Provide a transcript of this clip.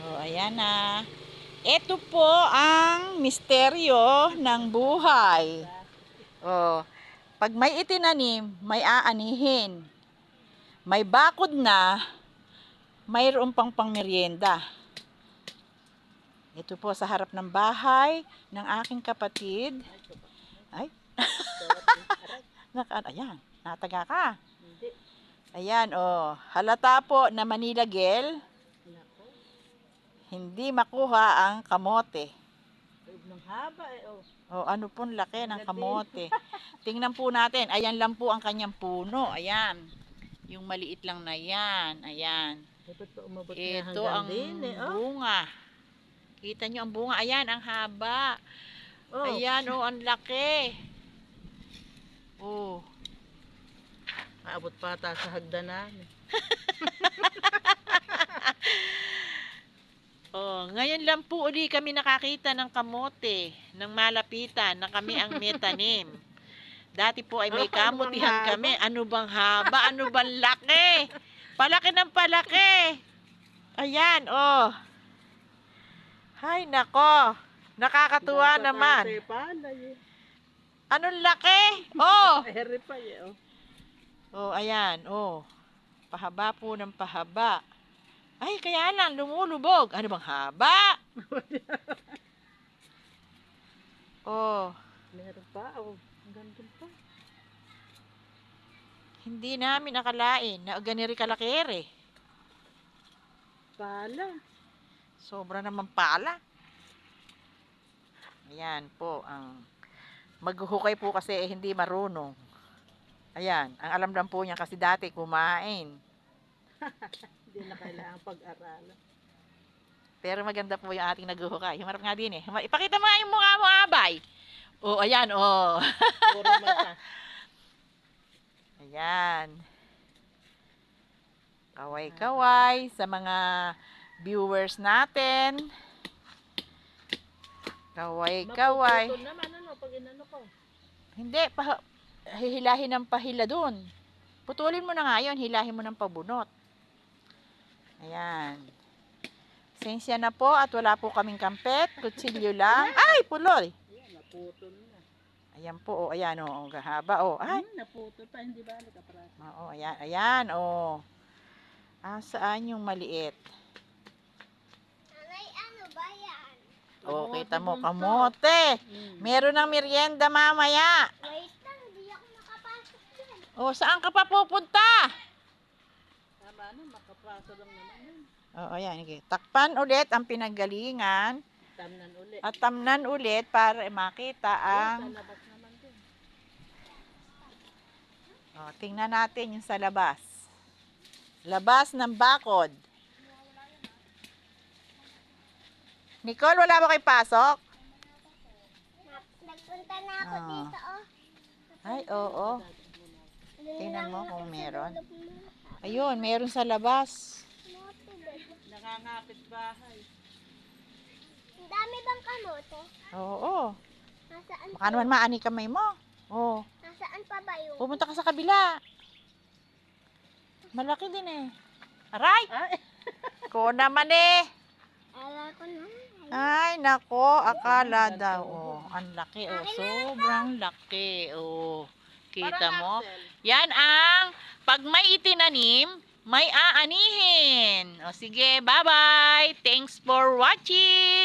Oh, ayan na. Ito po ang misteryo ng buhay. Oh, pag may itinanim, may aanihin. May bakod na, mayroon pang pangmeryenda. Ito po sa harap ng bahay ng aking kapatid. Ay. Ayan, nataga ka. Ayan, oh. Halata po na Manila Gel. Hindi makuha ang kamote. Ng haba oh. Oh, ano pong laki ng kamote. Tingnan po natin. Ayan lang po ang kanyang puno. Ayan. Yung maliit lang na yan. Ayan. Ito ang bunga. Kita nyo ang bunga. Ayan, ang haba. Oh. Ayan, oh, ang laki. Oh. Aabot pa ata sa hagdanan. Oh, ngayon lang po uli kami nakakita ng kamote, ng malapitan na kami ang may tanim. Dati po ay may kamutihan kami. Ano bang haba? Ano bang laki? Palaki ng palaki. Ayan, oh. Hay, nako. Nakakatuwa naman. Anong laki? Oh. Oh, ayan, oh. Pahaba po ng pahaba. Ay, kaya lang, lumulubog. Ano bang haba? Oh. Meron pa, oh. Ang ganda pa. Hindi namin akalain na ganiri kalakere. Pala. Sobra naman pala. Ayan po, ang maghuhukay po kasi hindi marunong. Ayan, ang alam lang po niya kasi dati kumain. Hindi na kailangang pag-aralan. Pero maganda po yung ating naghuhukay. Humarap nga din eh. Ipakita mo nga yung mukha mo, abay. Oh, ayan, oh. Puro mata. Ayan. Kaway-kaway sa mga viewers natin. Kaway-kaway. Mapuputol naman, ano, pag inano ko. Hindi, hihilahin ng pahila dun. Putulin mo na nga yun, hilahin mo ng pabunot. Ayan. Sensya na po at wala po kaming kampet. Kutsilyo lang. Ay, puloy! Ayan, naputol na. Ayan po, oh, ayan, oh, gahaba, oh. Ay, naputol pa, hindi ba nakapraso? oo, ayan, ayan, oh. Saan yung maliit? Nanay, ano ba yan? Oh, kita mo, kamote. Meron ng merienda mamaya. Wait lang, hindi ako makapasok dyan. Oh, saan ka pa pupunta? Tama na, makapraso lang naman yun. Oh, ayan, okay. Takpan ulit ang pinanggalingan Tamnan ulit. at tamnan ulit para makita ang... Sa labas naman din. Oh, tingnan natin yung sa labas. Labas ng bakod. Nicole, wala ba kayo pasok? Nagpunta na ako Ah. dito, oh. Ay, oo. Doon Tingnan lang mo ako kung sa meron. dulo mo. Ayun, meron sa labas. Nakangapit bahay. Ang dami bang kamote? Oo. Nasaan Baka naman maani kamay mo. Oh, Nasaan pa ba yung... pumunta ka sa kabila. Malaki din eh. Aray! Ay! Ko naman eh. Ala ko na. Ay, nako, akala daw. Oh, ang laki, oh. Sobrang laki, oh. Kita mo? Yan ang, pag may itinanim, may aanihin. O sige, bye-bye. Thanks for watching.